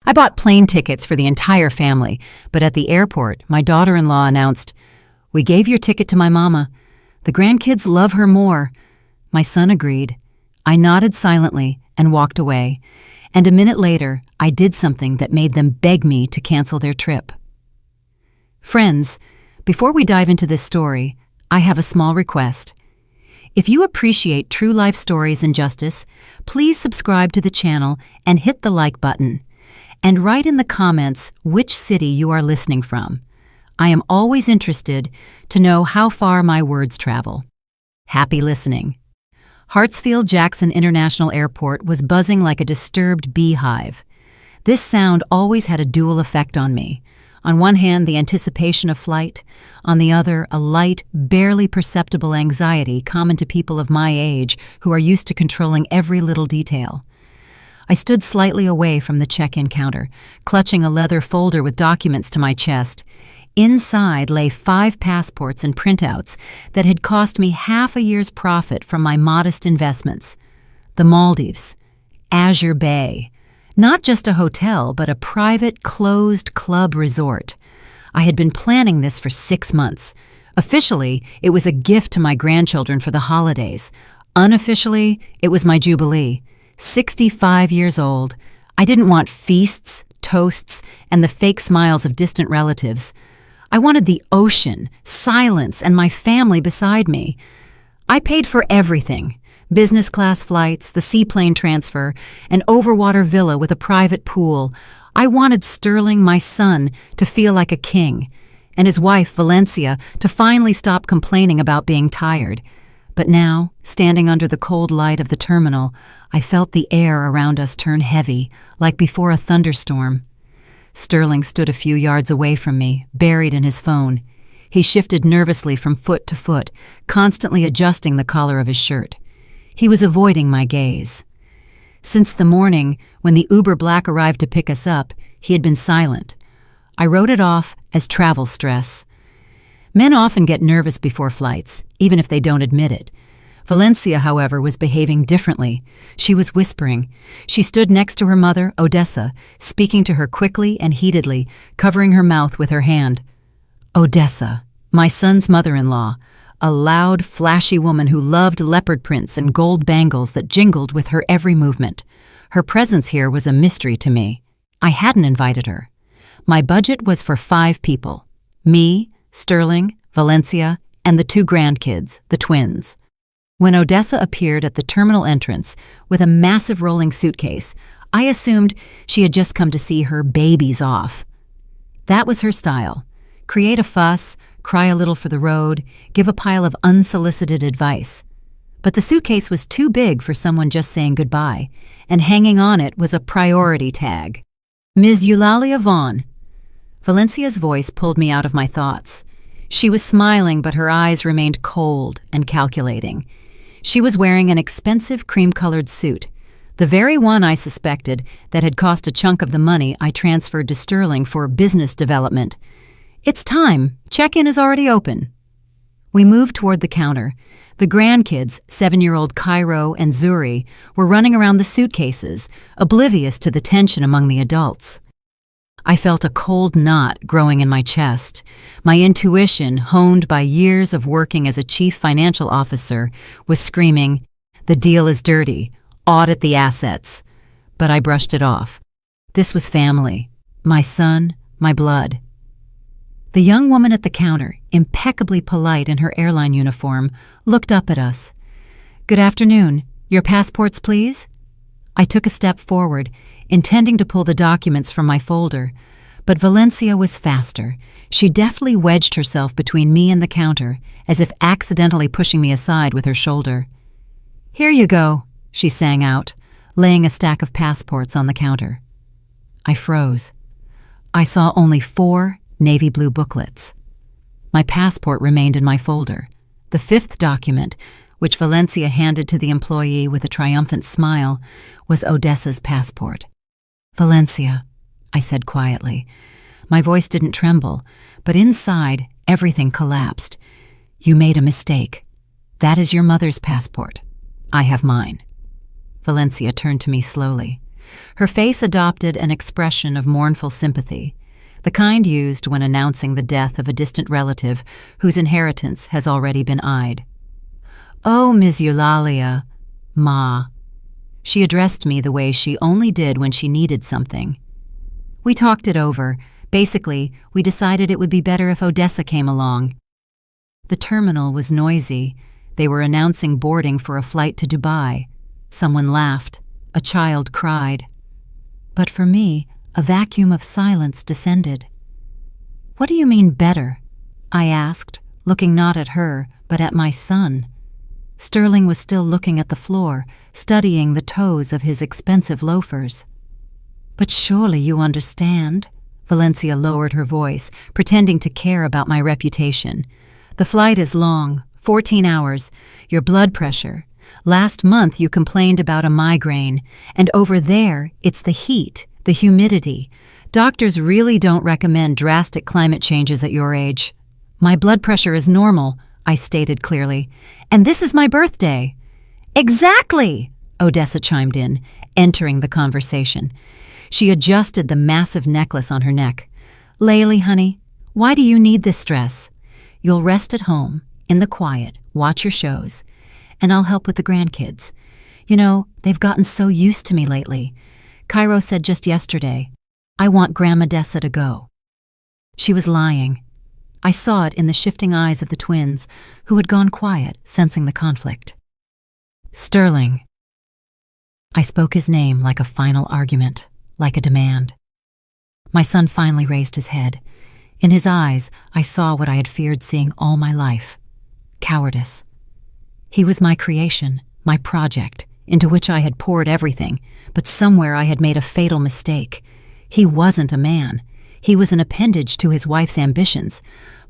I bought plane tickets for the entire family, but at the airport, my daughter-in-law announced, "We gave your ticket to my mama. The grandkids love her more." My son agreed. I nodded silently and walked away, and a minute later, I did something that made them beg me to cancel their trip. Friends, before we dive into this story, I have a small request. If you appreciate true life stories and justice, please subscribe to the channel and hit the like button. And write in the comments which city you are listening from. I am always interested to know how far my words travel. Happy listening. Hartsfield-Jackson International Airport was buzzing like a disturbed beehive. This sound always had a dual effect on me. On one hand, the anticipation of flight. On the other, a light, barely perceptible anxiety common to people of my age who are used to controlling every little detail. I stood slightly away from the check-in counter, clutching a leather folder with documents to my chest. Inside lay 5 passports and printouts that had cost me half a year's profit from my modest investments. The Maldives, Azure Bay. Not just a hotel, but a private, closed club resort. I had been planning this for 6 months. Officially, it was a gift to my grandchildren for the holidays. Unofficially, it was my jubilee. 65 years old, I didn't want feasts, toasts, and the fake smiles of distant relatives. I wanted the ocean, silence, and my family beside me. I paid for everything: business class flights, the seaplane transfer, an overwater villa with a private pool. I wanted Sterling, my son, to feel like a king, and his wife, Valencia, to finally stop complaining about being tired. But now, standing under the cold light of the terminal, I felt the air around us turn heavy, like before a thunderstorm. Sterling stood a few yards away from me, buried in his phone. He shifted nervously from foot to foot, constantly adjusting the collar of his shirt. He was avoiding my gaze. Since the morning, when the Uber Black arrived to pick us up, he had been silent. I wrote it off as travel stress. Men often get nervous before flights, even if they don't admit it. Valencia, however, was behaving differently. She was whispering. She stood next to her mother, Odessa, speaking to her quickly and heatedly, covering her mouth with her hand. Odessa, my son's mother-in-law, a loud, flashy woman who loved leopard prints and gold bangles that jingled with her every movement. Her presence here was a mystery to me. I hadn't invited her. My budget was for 5 people. Me, Sterling, Valencia, and the 2 grandkids, the twins. When Odessa appeared at the terminal entrance with a massive rolling suitcase, I assumed she had just come to see her babies off. That was her style. Create a fuss, cry a little for the road, give a pile of unsolicited advice. But the suitcase was too big for someone just saying goodbye, and hanging on it was a priority tag. Ms. Eulalia Vaughn. Valencia's voice pulled me out of my thoughts. She was smiling, but her eyes remained cold and calculating. She was wearing an expensive cream-colored suit, the very one I suspected that had cost a chunk of the money I transferred to Sterling for business development. "It's time. Check-in is already open." We moved toward the counter. The grandkids, 7-year-old Cairo and Zuri, were running around the suitcases, oblivious to the tension among the adults. I felt a cold knot growing in my chest. My intuition, honed by years of working as a chief financial officer, was screaming, "The deal is dirty. Audit the assets." But I brushed it off. This was family. My son, my blood. The young woman at the counter, impeccably polite in her airline uniform, looked up at us. "Good afternoon. Your passports, please?" I took a step forward, intending to pull the documents from my folder, but Valencia was faster. She deftly wedged herself between me and the counter, as if accidentally pushing me aside with her shoulder. "Here you go," she sang out, laying a stack of passports on the counter. I froze. I saw only 4 navy blue booklets. My passport remained in my folder. The 5th document, which Valencia handed to the employee with a triumphant smile, was Odessa's passport. "Valencia," I said quietly. My voice didn't tremble, but inside, everything collapsed. "You made a mistake. That is your mother's passport. I have mine." Valencia turned to me slowly. Her face adopted an expression of mournful sympathy, the kind used when announcing the death of a distant relative whose inheritance has already been eyed. "Oh, Miss Eulalia, Ma." She addressed me the way she only did when she needed something. We talked it over. Basically, we decided it would be better if Odessa came along. The terminal was noisy. They were announcing boarding for a flight to Dubai. Someone laughed. A child cried. But for me, a vacuum of silence descended. "What do you mean better?" I asked, looking not at her, but at my son. Sterling was still looking at the floor, studying the toes of his expensive loafers. "But surely you understand?" Valencia lowered her voice, pretending to care about my reputation. "The flight is long, 14 hours. Your blood pressure. Last month you complained about a migraine, and over there it's the heat, the humidity. Doctors really don't recommend drastic climate changes at your age." "My blood pressure is normal," I stated clearly, "and this is my birthday." "Exactly!" Odessa chimed in, entering the conversation. She adjusted the massive necklace on her neck. "Laylee, honey, why do you need this stress? You'll rest at home, in the quiet, watch your shows, and I'll help with the grandkids. You know, they've gotten so used to me lately. Cairo said just yesterday, 'I want Grandma Dessa to go.'" She was lying. I saw it in the shifting eyes of the twins, who had gone quiet, sensing the conflict. "Sterling." I spoke his name like a final argument, like a demand. My son finally raised his head. In his eyes, I saw what I had feared seeing all my life: cowardice. He was my creation, my project, into which I had poured everything, but somewhere I had made a fatal mistake. He wasn't a man. He was an appendage to his wife's ambitions.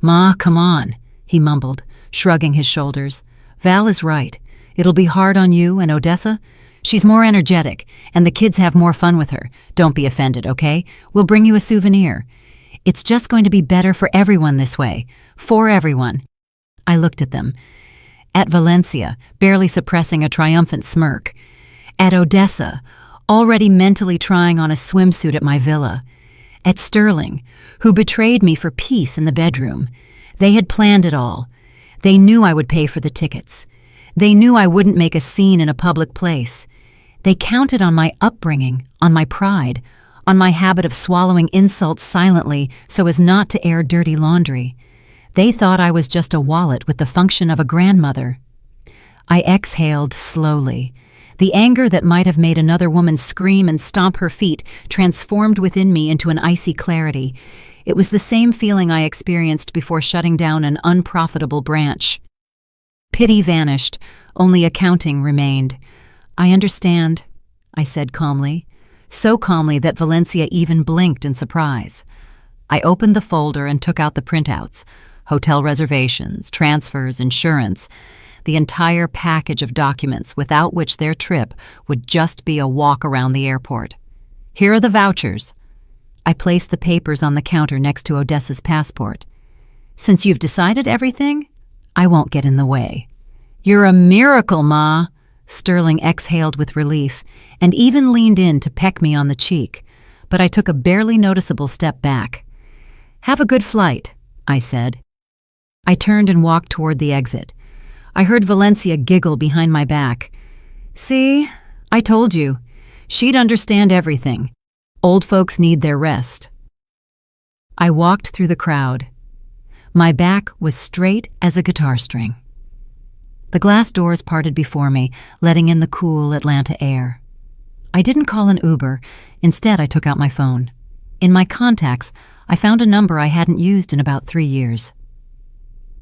"Ma, come on," he mumbled, shrugging his shoulders. "Val is right. It'll be hard on you and Odessa. She's more energetic, and the kids have more fun with her. Don't be offended, okay? We'll bring you a souvenir. It's just going to be better for everyone this way. For everyone." I looked at them. At Valencia, barely suppressing a triumphant smirk. At Odessa, already mentally trying on a swimsuit at my villa. At Sterling, who betrayed me for peace in the bedroom. They had planned it all. They knew I would pay for the tickets. They knew I wouldn't make a scene in a public place. They counted on my upbringing, on my pride, on my habit of swallowing insults silently so as not to air dirty laundry. They thought I was just a wallet with the function of a grandmother. I exhaled slowly. The anger that might have made another woman scream and stomp her feet transformed within me into an icy clarity. It was the same feeling I experienced before shutting down an unprofitable branch. Pity vanished, only accounting remained. "I understand," I said calmly, so calmly that Valencia even blinked in surprise. I opened the folder and took out the printouts: hotel reservations, transfers, insurance, the entire package of documents without which their trip would just be a walk around the airport. "Here are the vouchers." I placed the papers on the counter next to Odessa's passport. "Since you've decided everything, I won't get in the way." "You're a miracle, Ma." Sterling exhaled with relief and even leaned in to peck me on the cheek, but I took a barely noticeable step back. "Have a good flight," I said. I turned and walked toward the exit. I heard Valencia giggle behind my back. "See, I told you. She'd understand everything. Old folks need their rest." I walked through the crowd. My back was straight as a guitar string. The glass doors parted before me, letting in the cool Atlanta air. I didn't call an Uber. Instead, I took out my phone. In my contacts, I found a number I hadn't used in about 3 years.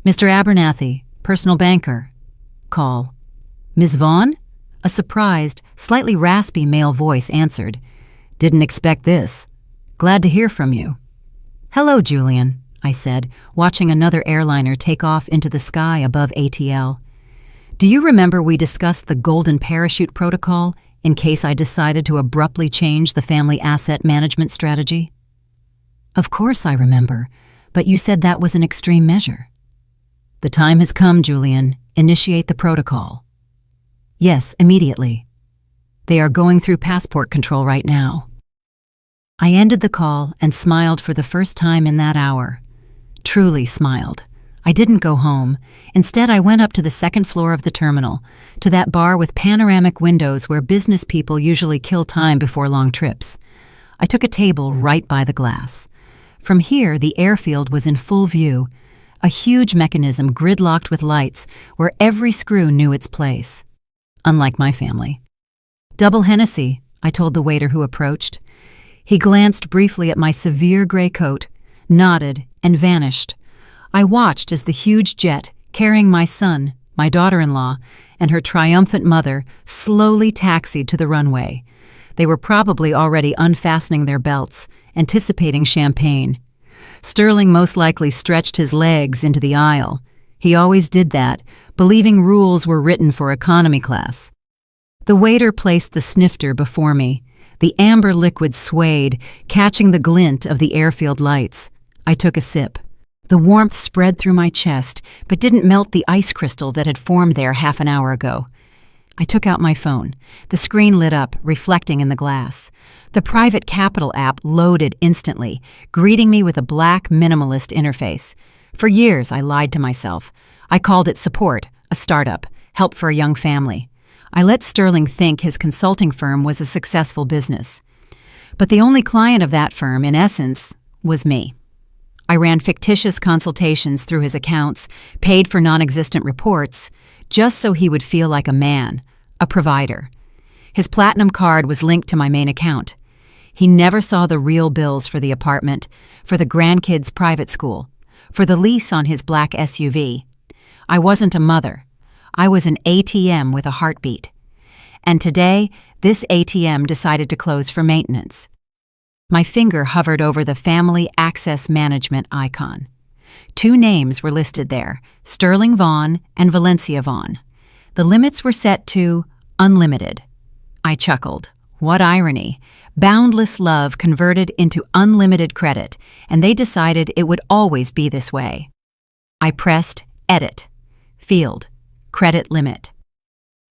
"Mr. Abernathy, personal banker." Call. "Ms. Vaughn?" A surprised, slightly raspy male voice answered. "Didn't expect this. Glad to hear from you." "Hello, Julian," I said, watching another airliner take off into the sky above ATL. "Do you remember we discussed the golden parachute protocol in case I decided to abruptly change the family asset management strategy?" "Of course I remember, but you said that was an extreme measure." "The time has come, Julian. Initiate the protocol." "Yes, immediately." They are going through passport control right now." I ended the call and smiled for the first time in that hour. Truly smiled. I didn't go home. Instead, I went up to the second floor of the terminal, to that bar with panoramic windows where business people usually kill time before long trips. I took a table right by the glass. From here, the airfield was in full view, a huge mechanism gridlocked with lights where every screw knew its place. Unlike my family. "Double Hennessy," I told the waiter who approached. He glanced briefly at my severe gray coat, nodded, and vanished. I watched as the huge jet, carrying my son, my daughter-in-law, and her triumphant mother, slowly taxied to the runway. They were probably already unfastening their belts, anticipating champagne. Sterling most likely stretched his legs into the aisle. He always did that, believing rules were written for economy class. The waiter placed the snifter before me. The amber liquid swayed, catching the glint of the airfield lights. I took a sip. The warmth spread through my chest, but didn't melt the ice crystal that had formed there half an hour ago. I took out my phone. The screen lit up, reflecting in the glass. The Private Capital app loaded instantly, greeting me with a black minimalist interface. For years, I lied to myself. I called it support, a startup, help for a young family. I let Sterling think his consulting firm was a successful business. But the only client of that firm, in essence, was me. I ran fictitious consultations through his accounts, paid for non-existent reports, just so he would feel like a man, a provider. His platinum card was linked to my main account. He never saw the real bills for the apartment, for the grandkids' private school, for the lease on his black SUV. I wasn't a mother. I was an ATM with a heartbeat. And today, this ATM decided to close for maintenance. My finger hovered over the Family Access Management icon. Two names were listed there, Sterling Vaughn and Valencia Vaughn. The limits were set to unlimited. I chuckled. What irony. Boundless love converted into unlimited credit, and they decided it would always be this way. I pressed Edit. Field. Credit limit.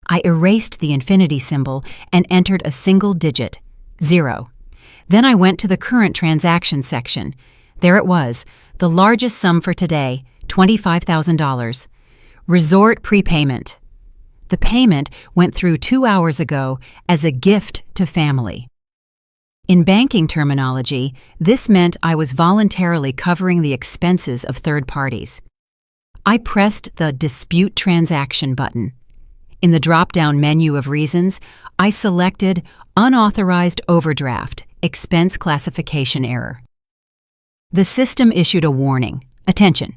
I erased the infinity symbol and entered a single digit, 0. Then I went to the current transaction section. There it was, the largest sum for today, $25,000. Resort prepayment. The payment went through 2 hours ago as a gift to family. In banking terminology, this meant I was voluntarily covering the expenses of third parties. I pressed the Dispute Transaction button. In the drop-down menu of reasons, I selected Unauthorized Overdraft, Expense Classification Error. The system issued a warning. Attention!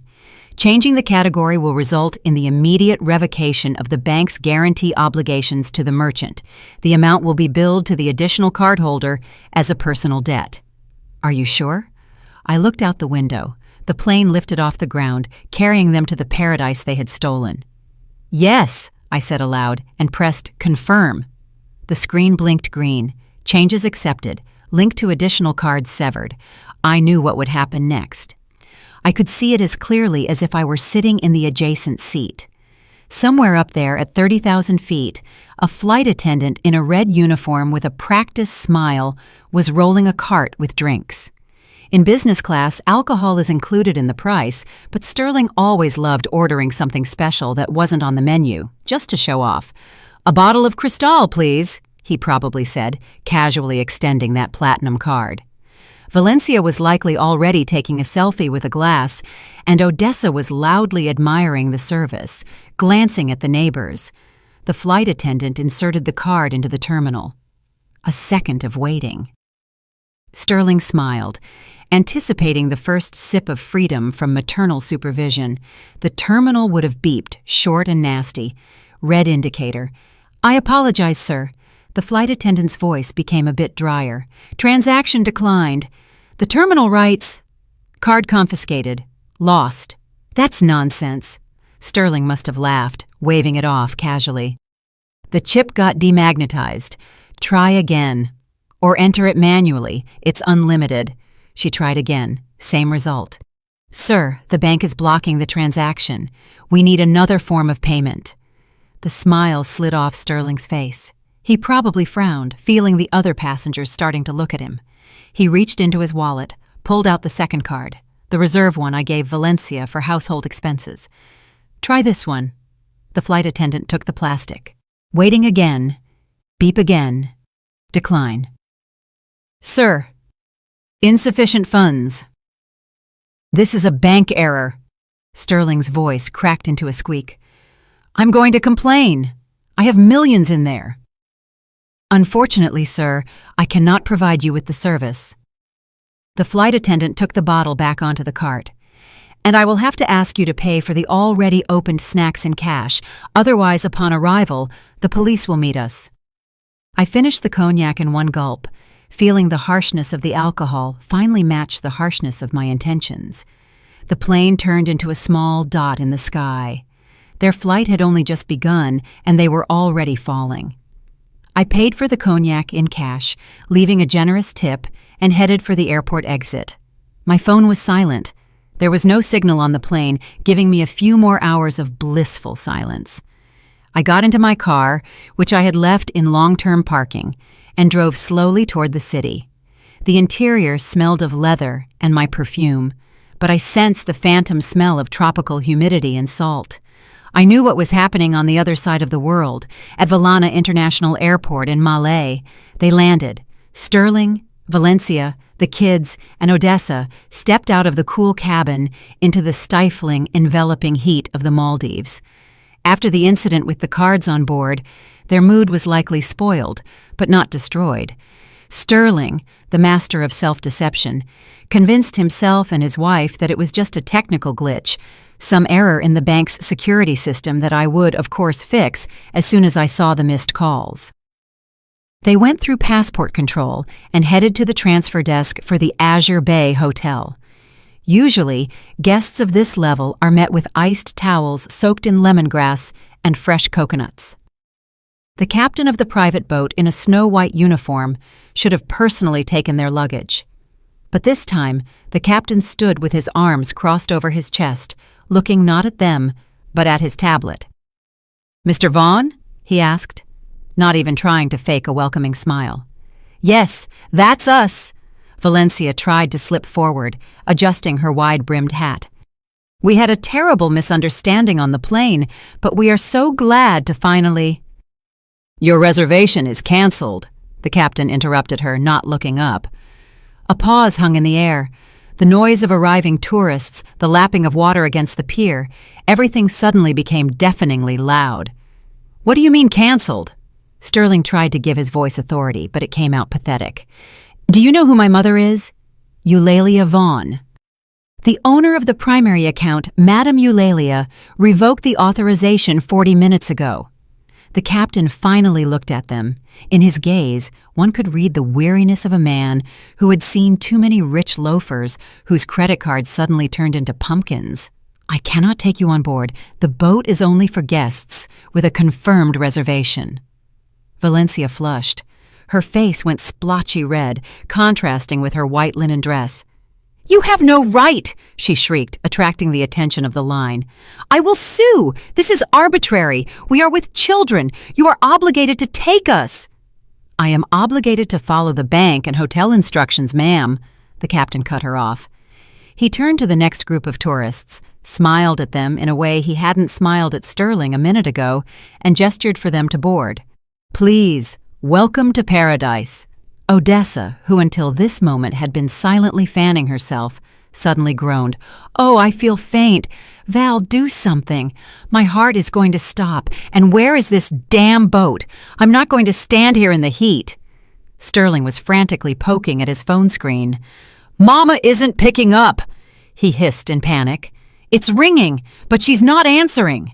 Changing the category will result in the immediate revocation of the bank's guarantee obligations to the merchant. The amount will be billed to the additional cardholder as a personal debt. Are you sure? I looked out the window. The plane lifted off the ground, carrying them to the paradise they had stolen. Yes, I said aloud and pressed Confirm. The screen blinked green. Changes accepted. Link to additional cards severed. I knew what would happen next. I could see it as clearly as if I were sitting in the adjacent seat. Somewhere up there at 30,000 feet, a flight attendant in a red uniform with a practiced smile was rolling a cart with drinks. In business class, alcohol is included in the price, but Sterling always loved ordering something special that wasn't on the menu, just to show off. "A bottle of Cristal, please," he probably said, casually extending that platinum card. Valencia was likely already taking a selfie with a glass, and Odessa was loudly admiring the service, glancing at the neighbors. The flight attendant inserted the card into the terminal. A second of waiting. Sterling smiled, anticipating the first sip of freedom from maternal supervision. The terminal would have beeped, short and nasty. Red indicator. "I apologize, sir." The flight attendant's voice became a bit drier. "Transaction declined. The terminal writes, card confiscated. Lost." "That's nonsense." Sterling must have laughed, waving it off casually. "The chip got demagnetized. Try again. Or enter it manually. It's unlimited." She tried again. Same result. "Sir, the bank is blocking the transaction. We need another form of payment." The smile slid off Sterling's face. He probably frowned, feeling the other passengers starting to look at him. He reached into his wallet, pulled out the second card, the reserve one I gave Valencia for household expenses. "Try this one." The flight attendant took the plastic. Waiting again. Beep again. Decline. "Sir, insufficient funds." "This is a bank error." Sterling's voice cracked into a squeak. "I'm going to complain. I have millions in there." "Unfortunately, sir, I cannot provide you with the service." The flight attendant took the bottle back onto the cart. "And I will have to ask you to pay for the already opened snacks in cash. Otherwise, upon arrival, the police will meet us." I finished the cognac in one gulp, feeling the harshness of the alcohol finally match the harshness of my intentions. The plane turned into a small dot in the sky. Their flight had only just begun, and they were already falling. I paid for the cognac in cash, leaving a generous tip, and headed for the airport exit. My phone was silent. There was no signal on the plane, giving me a few more hours of blissful silence. I got into my car, which I had left in long-term parking, and drove slowly toward the city. The interior smelled of leather and my perfume, but I sensed the phantom smell of tropical humidity and salt. I knew what was happening on the other side of the world, at Valana International Airport in Malé. They landed. Sterling, Valencia, the kids, and Odessa stepped out of the cool cabin into the stifling, enveloping heat of the Maldives. After the incident with the cards on board, their mood was likely spoiled, but not destroyed. Sterling, the master of self-deception, convinced himself and his wife that it was just a technical glitch, some error in the bank's security system that I would, of course, fix as soon as I saw the missed calls. They went through passport control and headed to the transfer desk for the Azure Bay Hotel. Usually, guests of this level are met with iced towels soaked in lemongrass and fresh coconuts. The captain of the private boat in a snow-white uniform should have personally taken their luggage. But this time, the captain stood with his arms crossed over his chest, looking not at them, but at his tablet. "Mr. Vaughn?" he asked, not even trying to fake a welcoming smile. "Yes, that's us." Valencia tried to slip forward, adjusting her wide-brimmed hat. "We had a terrible misunderstanding on the plane, but we are so glad to finally—" "Your reservation is canceled," the captain interrupted her, not looking up. A pause hung in the air. The noise of arriving tourists, the lapping of water against the pier, everything suddenly became deafeningly loud. "What do you mean canceled?" Sterling tried to give his voice authority, but it came out pathetic. "Do you know who my mother is? Eulalia Vaughn. The owner of the primary account, Madame Eulalia, revoked the authorization 40 minutes ago." The captain finally looked at them. In his gaze, one could read the weariness of a man who had seen too many rich loafers whose credit cards suddenly turned into pumpkins. "I cannot take you on board. The boat is only for guests with a confirmed reservation." Valencia flushed. Her face went splotchy red, contrasting with her white linen dress. "You have no right!" she shrieked, attracting the attention of the line. "I will sue! This is arbitrary! We are with children! You are obligated to take us!" "I am obligated to follow the bank and hotel instructions, ma'am," the captain cut her off. He turned to the next group of tourists, smiled at them in a way he hadn't smiled at Sterling a minute ago, and gestured for them to board. "Please, welcome to paradise." Odessa, who until this moment had been silently fanning herself, suddenly groaned. "Oh, I feel faint. Val, do something. My heart is going to stop. And where is this damn boat? I'm not going to stand here in the heat." Sterling was frantically poking at his phone screen. "Mama isn't picking up," he hissed in panic. "It's ringing, but she's not answering."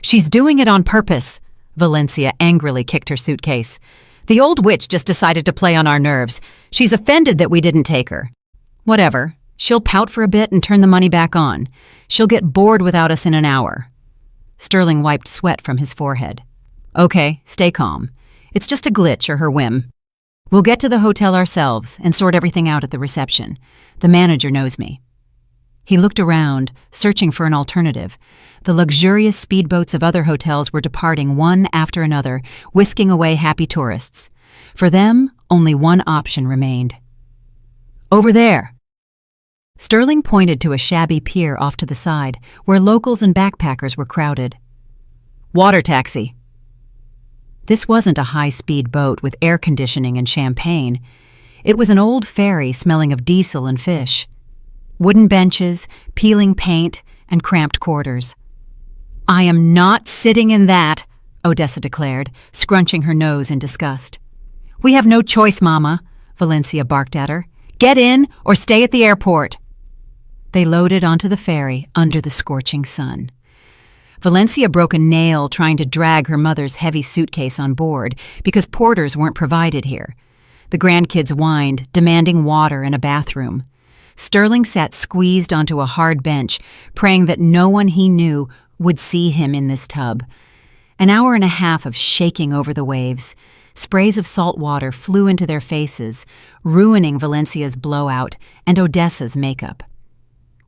"She's doing it on purpose." Valencia angrily kicked her suitcase. "The old witch just decided to play on our nerves. She's offended that we didn't take her." "Whatever. She'll pout for a bit and turn the money back on. She'll get bored without us in an hour." Sterling wiped sweat from his forehead. "Okay, stay calm. It's just a glitch or her whim. We'll get to the hotel ourselves and sort everything out at the reception. The manager knows me." He looked around, searching for an alternative. The luxurious speedboats of other hotels were departing one after another, whisking away happy tourists. For them, only one option remained. "Over there!" Sterling pointed to a shabby pier off to the side, where locals and backpackers were crowded. "Water taxi." This wasn't a high-speed boat with air conditioning and champagne. It was an old ferry smelling of diesel and fish. Wooden benches, peeling paint, and cramped quarters. "I am not sitting in that," Odessa declared, scrunching her nose in disgust. "We have no choice, Mama," Valencia barked at her. "Get in or stay at the airport." They loaded onto the ferry under the scorching sun. Valencia broke a nail trying to drag her mother's heavy suitcase on board because porters weren't provided here. The grandkids whined, demanding water and a bathroom. Sterling sat squeezed onto a hard bench, praying that no one he knew would see him in this tub. An hour and a half of shaking over the waves. Sprays of salt water flew into their faces, ruining Valencia's blowout and Odessa's makeup.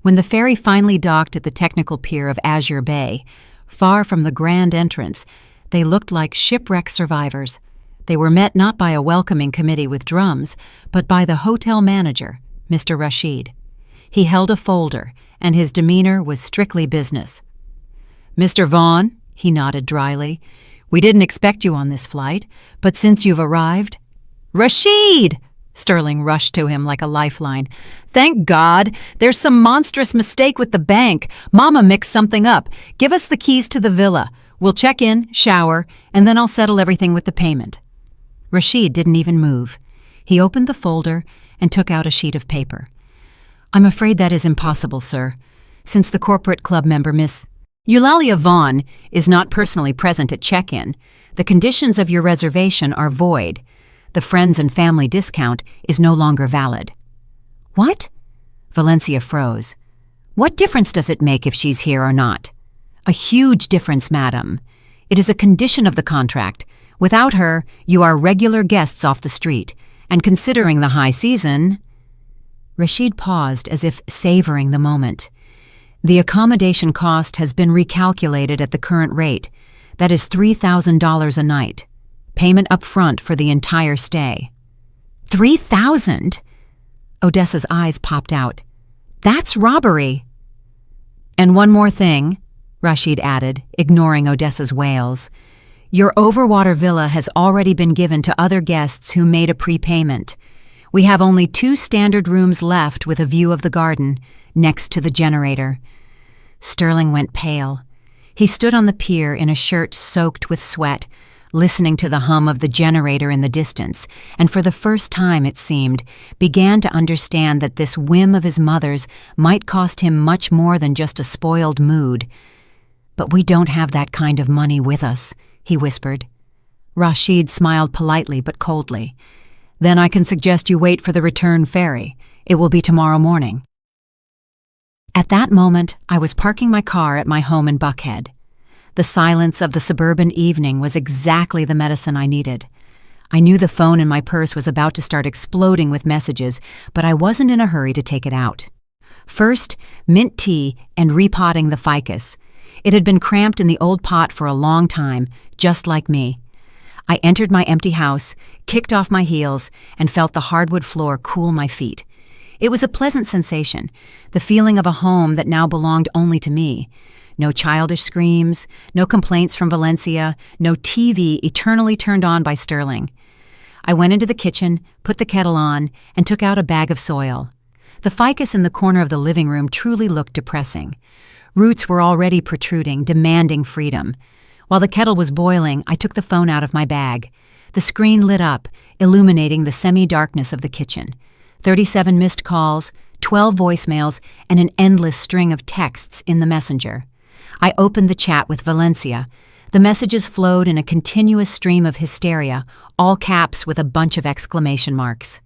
When the ferry finally docked at the technical pier of Azure Bay, far from the grand entrance, they looked like shipwreck survivors. They were met not by a welcoming committee with drums, but by the hotel manager, Mr. Rashid. He held a folder, and his demeanor was strictly business. "Mr. Vaughn," he nodded dryly, "we didn't expect you on this flight, but since you've arrived—" "Rashid!" Sterling rushed to him like a lifeline. "Thank God! There's some monstrous mistake with the bank. Mama mixed something up. Give us the keys to the villa. We'll check in, shower, and then I'll settle everything with the payment." Rashid didn't even move. He opened the folder and took out a sheet of paper. "I'm afraid that is impossible, sir. Since the corporate club member, Miss Eulalia Vaughn, is not personally present at check-in, the conditions of your reservation are void. The friends and family discount is no longer valid." "What?" Valencia froze. "What difference does it make if she's here or not?" "A huge difference, madam. It is a condition of the contract. Without her, you are regular guests off the street, and considering the high season—" Rashid paused as if savoring the moment. "The accommodation cost has been recalculated at the current rate. That is $3,000 a night. Payment up front for the entire stay." "$3,000?" Odessa's eyes popped out. "That's robbery." "And one more thing," Rashid added, ignoring Odessa's wails. "Your overwater villa has already been given to other guests who made a prepayment. We have only 2 standard rooms left with a view of the garden, next to the generator." Sterling went pale. He stood on the pier in a shirt soaked with sweat, listening to the hum of the generator in the distance, and for the first time, it seemed, began to understand that this whim of his mother's might cost him much more than just a spoiled mood. "But we don't have that kind of money with us," he whispered. Rashid smiled politely but coldly. "Then I can suggest you wait for the return ferry. It will be tomorrow morning." At that moment, I was parking my car at my home in Buckhead. The silence of the suburban evening was exactly the medicine I needed. I knew the phone in my purse was about to start exploding with messages, but I wasn't in a hurry to take it out. First, mint tea and repotting the ficus. It had been cramped in the old pot for a long time, just like me. I entered my empty house, kicked off my heels, and felt the hardwood floor cool my feet. It was a pleasant sensation, the feeling of a home that now belonged only to me. No childish screams, no complaints from Valencia, no TV eternally turned on by Sterling. I went into the kitchen, put the kettle on, and took out a bag of soil. The ficus in the corner of the living room truly looked depressing. Roots were already protruding, demanding freedom. While the kettle was boiling, I took the phone out of my bag. The screen lit up, illuminating the semi-darkness of the kitchen. 37 missed calls, 12 voicemails, and an endless string of texts in the messenger. I opened the chat with Valencia. The messages flowed in a continuous stream of hysteria, all caps with a bunch of exclamation marks.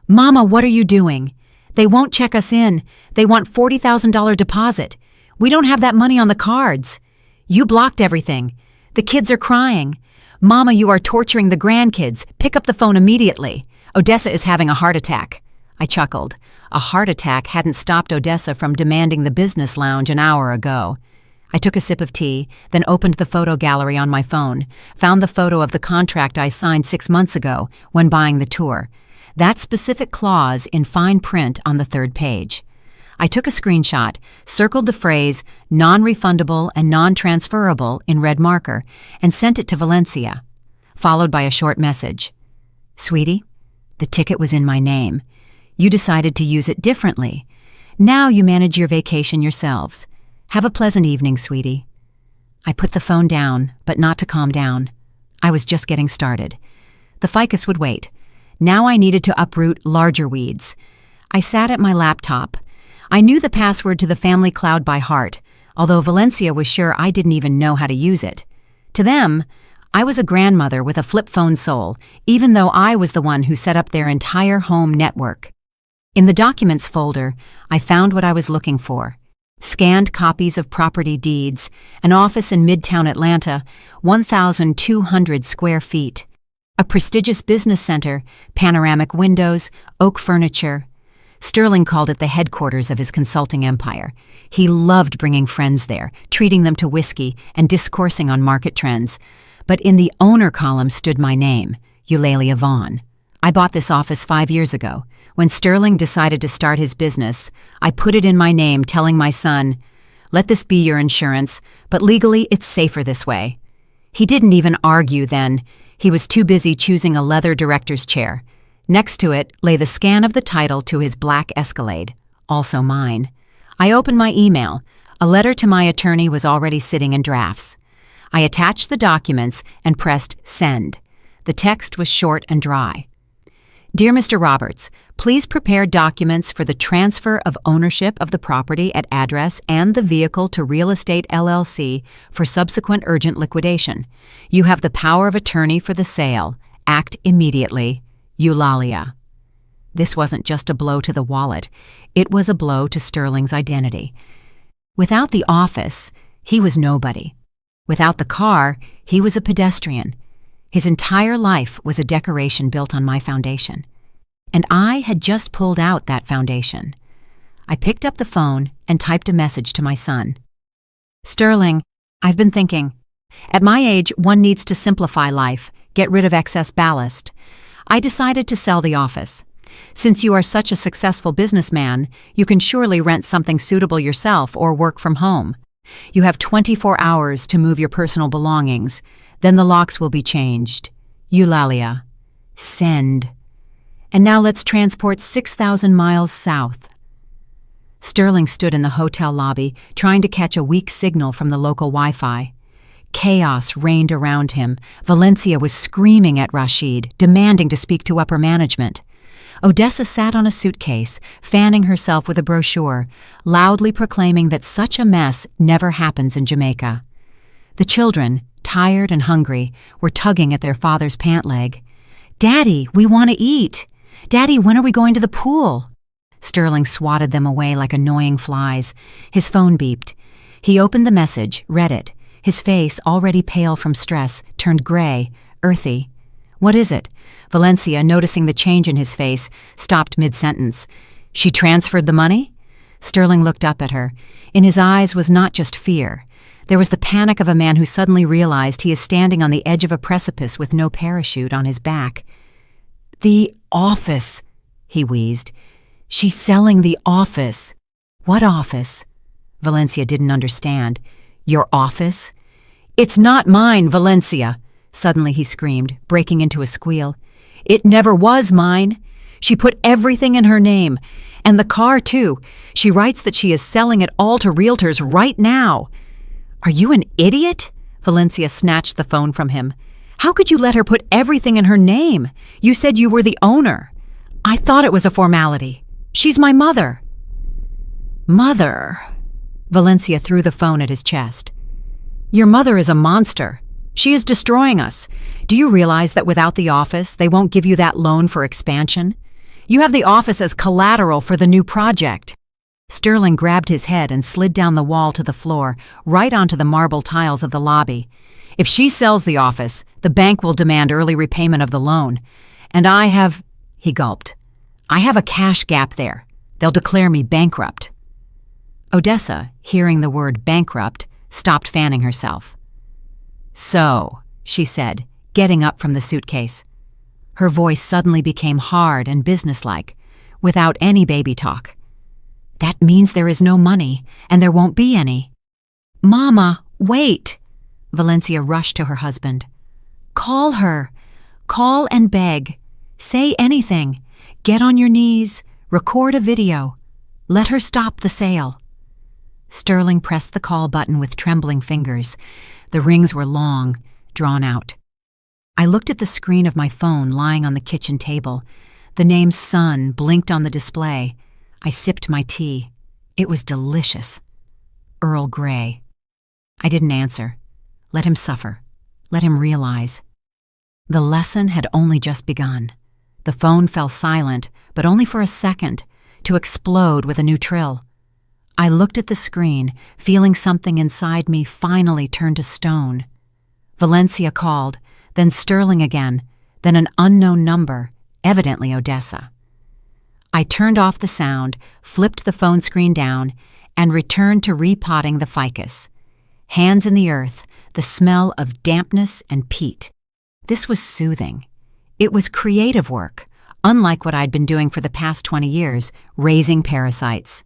"Mama, what are you doing? They won't check us in. They want $40,000 deposit. We don't have that money on the cards. You blocked everything. The kids are crying. Mama, you are torturing the grandkids. Pick up the phone immediately. Odessa is having a heart attack. I chuckled. A heart attack hadn't stopped Odessa from demanding the business lounge an hour ago. I took a sip of tea, then opened the photo gallery on my phone, found the photo of the contract I signed 6 months ago when buying the tour. That specific clause in fine print on the 3rd page. I took a screenshot, circled the phrase non-refundable and non-transferable in red marker, and sent it to Valencia, followed by a short message. Sweetie, the ticket was in my name. You decided to use it differently. Now you manage your vacation yourselves. Have a pleasant evening, sweetie. I put the phone down, but not to calm down. I was just getting started. The ficus would wait. Now I needed to uproot larger weeds. I sat at my laptop. I knew the password to the family cloud by heart, although Valencia was sure I didn't even know how to use it. To them, I was a grandmother with a flip phone soul, even though I was the one who set up their entire home network. In the Documents folder, I found what I was looking for. Scanned copies of property deeds, an office in Midtown Atlanta, 1,200 square feet. A prestigious business center, panoramic windows, oak furniture. Sterling called it the headquarters of his consulting empire. He loved bringing friends there, treating them to whiskey and discoursing on market trends. But in the owner column stood my name, Eulalia Vaughn. I bought this office 5 years ago. When Sterling decided to start his business, I put it in my name, telling my son, "Let this be your insurance, but legally it's safer this way." He didn't even argue then. He was too busy choosing a leather director's chair. Next to it lay the scan of the title to his black Escalade, also mine. I opened my email. A letter to my attorney was already sitting in drafts. I attached the documents and pressed send. The text was short and dry. Dear Mr. Roberts, please prepare documents for the transfer of ownership of the property at address and the vehicle to Real Estate LLC for subsequent urgent liquidation. You have the power of attorney for the sale. Act immediately. Eulalia. This wasn't just a blow to the wallet. It was a blow to Sterling's identity. Without the office, he was nobody. Without the car, he was a pedestrian. His entire life was a decoration built on my foundation. And I had just pulled out that foundation. I picked up the phone and typed a message to my son. Sterling, I've been thinking. At my age, one needs to simplify life, get rid of excess ballast. I decided to sell the office. Since you are such a successful businessman, you can surely rent something suitable yourself or work from home. You have 24 hours to move your personal belongings. Then the locks will be changed. Eulalia. Send. And now let's transport 6,000 miles south. Sterling stood in the hotel lobby, trying to catch a weak signal from the local Wi-Fi. Chaos reigned around him. Valencia was screaming at Rashid, demanding to speak to upper management. Odessa sat on a suitcase, fanning herself with a brochure, loudly proclaiming that such a mess never happens in Jamaica. The children, tired and hungry, were tugging at their father's pant leg. Daddy, we want to eat. Daddy, when are we going to the pool? Sterling swatted them away like annoying flies. His phone beeped. He opened the message, read it. His face, already pale from stress, turned gray, earthy. What is it? Valencia, noticing the change in his face, stopped mid-sentence. She transferred the money? Sterling looked up at her. In his eyes was not just fear. There was the panic of a man who suddenly realized he is standing on the edge of a precipice with no parachute on his back. The office, he wheezed. She's selling the office. What office? Valencia didn't understand. Your office? It's not mine, Valencia. Suddenly he screamed, breaking into a squeal. It never was mine. She put everything in her name. And the car, too. She writes that she is selling it all to realtors right now. Are you an idiot? Valencia snatched the phone from him. How could you let her put everything in her name? You said you were the owner. I thought it was a formality. She's my mother. Mother? Valencia threw the phone at his chest. Your mother is a monster. She is destroying us. Do you realize that without the office, they won't give you that loan for expansion? You have the office as collateral for the new project. Sterling grabbed his head and slid down the wall to the floor, right onto the marble tiles of the lobby. If she sells the office, the bank will demand early repayment of the loan. And he gulped. I have a cash gap there. They'll declare me bankrupt. Odessa, hearing the word bankrupt, stopped fanning herself. So, she said, getting up from the suitcase. Her voice suddenly became hard and businesslike, without any baby talk. That means there is no money, and there won't be any. Mama, wait! Valencia rushed to her husband. Call her. Call and beg. Say anything. Get on your knees. Record a video. Let her stop the sale. Sterling pressed the call button with trembling fingers. The rings were long, drawn out. I looked at the screen of my phone lying on the kitchen table. The name Son blinked on the display. I sipped my tea. It was delicious. Earl Grey. I didn't answer. Let him suffer. Let him realize. The lesson had only just begun. The phone fell silent, but only for a second, to explode with a new trill. I looked at the screen, feeling something inside me finally turn to stone. Valencia called, then Sterling again, then an unknown number, evidently Odessa. I turned off the sound, flipped the phone screen down, and returned to repotting the ficus. Hands in the earth, the smell of dampness and peat. This was soothing. It was creative work, unlike what I'd been doing for the past 20 years, raising parasites.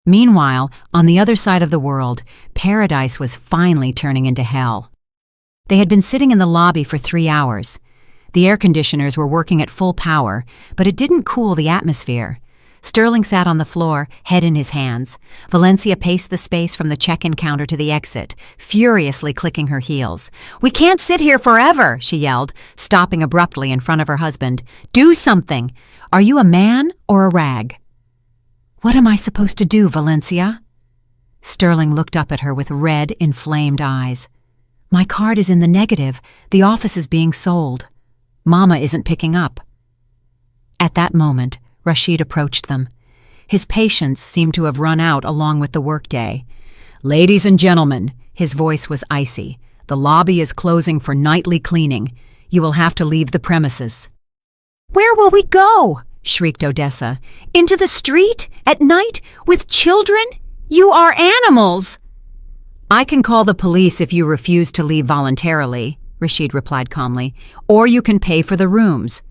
Meanwhile, on the other side of the world, paradise was finally turning into hell. They had been sitting in the lobby for 3 hours. The air conditioners were working at full power, but it didn't cool the atmosphere. Sterling sat on the floor, head in his hands. Valencia paced the space from the check-in counter to the exit, furiously clicking her heels. "We can't sit here forever," she yelled, stopping abruptly in front of her husband. "Do something! Are you a man or a rag?" "What am I supposed to do, Valencia?" Sterling looked up at her with red, inflamed eyes. "My card is in the negative. The office is being sold. Mama isn't picking up." At that moment, Rashid approached them. His patience seemed to have run out along with the workday. "Ladies and gentlemen," his voice was icy, "the lobby is closing for nightly cleaning. You will have to leave the premises." "Where will we go?" shrieked Odessa. "Into the street? At night? With children? You are animals!" "I can call the police if you refuse to leave voluntarily," Rashid replied calmly, "or you can pay for the rooms."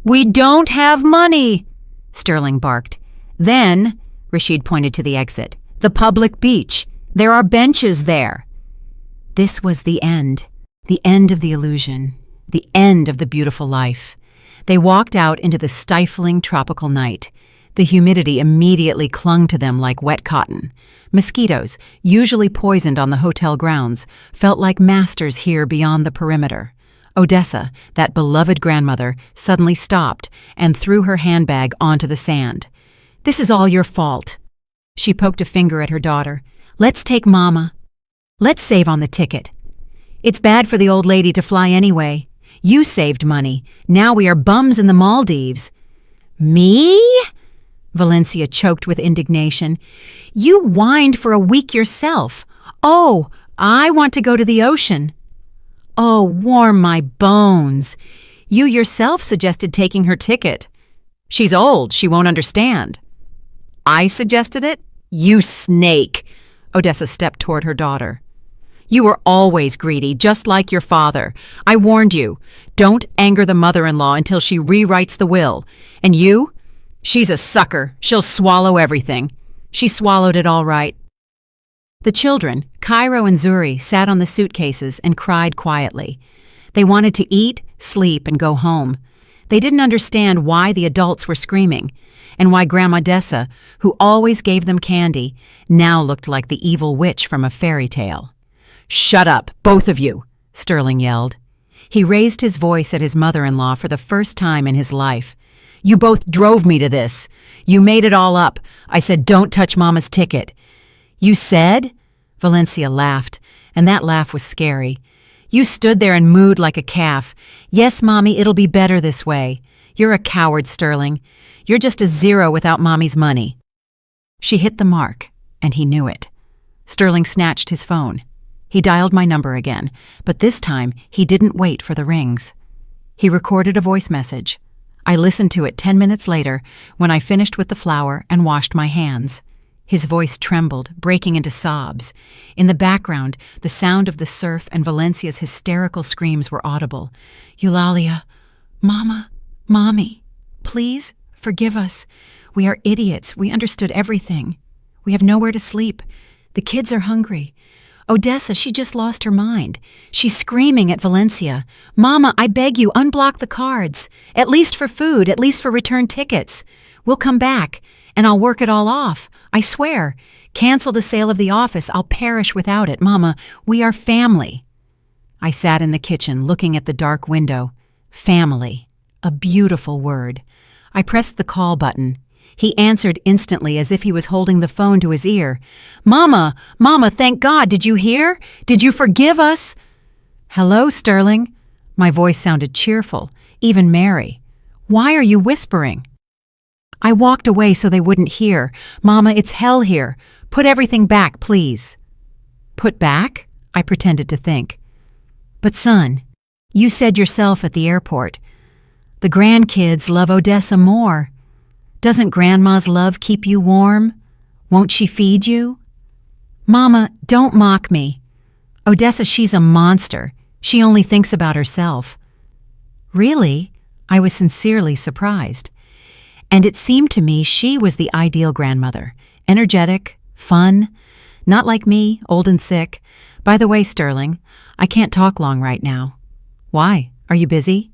"We don't have money!" Sterling barked. "Then," Rashid pointed to the exit, "the public beach. There are benches there." This was the end of the illusion, the end of the beautiful life. They walked out into the stifling tropical night. The humidity immediately clung to them like wet cotton. Mosquitoes, usually poisoned on the hotel grounds, felt like masters here beyond the perimeter. Odessa, that beloved grandmother, suddenly stopped and threw her handbag onto the sand. "This is all your fault." She poked a finger at her daughter. "Let's take Mama. Let's save on the ticket. It's bad for the old lady to fly anyway. You saved money. Now we are bums in the Maldives." "Me?" Valencia choked with indignation. "You whined for a week yourself. Oh, I want to go to the ocean." "Oh, warm my bones. You yourself suggested taking her ticket. She's old, she won't understand." "I suggested it? You snake!" Odessa stepped toward her daughter. "You were always greedy, just like your father. I warned you. Don't anger the mother-in-law until she rewrites the will. And you? She's a sucker. She'll swallow everything." She swallowed it all right. The children, Cairo and Zuri, sat on the suitcases and cried quietly. They wanted to eat, sleep, and go home. They didn't understand why the adults were screaming, and why Grandma Dessa, who always gave them candy, now looked like the evil witch from a fairy tale. "Shut up, both of you," Sterling yelled. He raised his voice at his mother-in-law for the first time in his life. "You both drove me to this. You made it all up. I said don't touch Mama's ticket." "You said?" Valencia laughed, and that laugh was scary. "You stood there and mooed like a calf. Yes, Mommy, it'll be better this way. You're a coward, Sterling. You're just a zero without Mommy's money." She hit the mark, and he knew it. Sterling snatched his phone. He dialed my number again, but this time he didn't wait for the rings. He recorded a voice message. I listened to it 10 minutes later when I finished with the flour and washed my hands. His voice trembled, breaking into sobs. In the background, the sound of the surf and Valencia's hysterical screams were audible. Eulalia, Mama, Mommy, please forgive us. We are idiots. We understood everything. We have nowhere to sleep. The kids are hungry. Odessa, she just lost her mind. She's screaming at Valencia. Mama, I beg you, unblock the cards. At least for food, at least for return tickets. We'll come back, and I'll work it all off. I swear. Cancel the sale of the office. I'll perish without it. Mama, we are family. I sat in the kitchen, looking at the dark window. Family. A beautiful word. I pressed the call button. He answered instantly as if he was holding the phone to his ear. Mama, Mama, thank God, did you hear? Did you forgive us? Hello, Sterling. My voice sounded cheerful, even merry. Why are you whispering? I walked away so they wouldn't hear. Mama, it's hell here. Put everything back, please. Put back? I pretended to think. But son, you said yourself at the airport, the grandkids love Odessa more. Doesn't Grandma's love keep you warm? Won't she feed you? Mama, don't mock me. Odessa, she's a monster. She only thinks about herself. Really? I was sincerely surprised. And it seemed to me she was the ideal grandmother. Energetic, fun, not like me, old and sick. By the way, Sterling, I can't talk long right now. Why? Are you busy?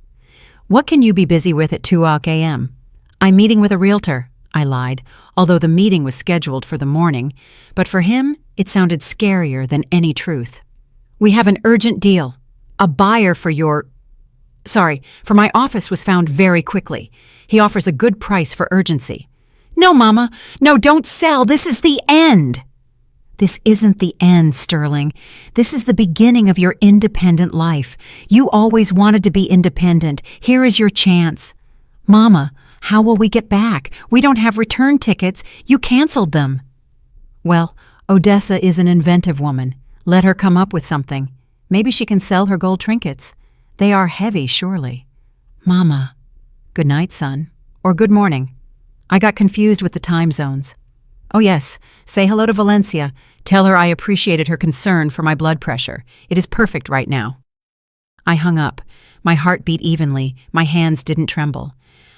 What can you be busy with at 2 a.m.? I'm meeting with a realtor, I lied, although the meeting was scheduled for the morning, but for him, it sounded scarier than any truth. We have an urgent deal. A buyer for my office was found very quickly. He offers a good price for urgency. No, Mama, no, don't sell. This is the end. This isn't the end, Sterling. This is the beginning of your independent life. You always wanted to be independent. Here is your chance. Mama, how will we get back? We don't have return tickets. You canceled them. Well, Odessa is an inventive woman. Let her come up with something. Maybe she can sell her gold trinkets. They are heavy, surely. Mama. Good night, son. Or good morning. I got confused with the time zones. Oh yes, say hello to Valencia. Tell her I appreciated her concern for my blood pressure. It is perfect right now. I hung up. My heart beat evenly. My hands didn't tremble.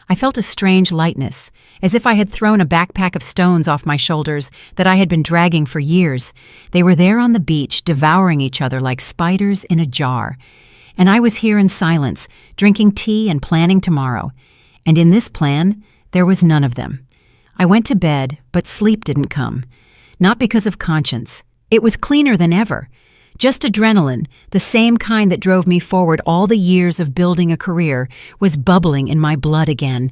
I felt a strange lightness, as if I had thrown a backpack of stones off my shoulders that I had been dragging for years. They were there on the beach, devouring each other like spiders in a jar. And I was here in silence, drinking tea and planning tomorrow. And in this plan, there was none of them. I went to bed, but sleep didn't come. Not because of conscience. It was cleaner than ever. Just adrenaline, the same kind that drove me forward all the years of building a career, was bubbling in my blood again.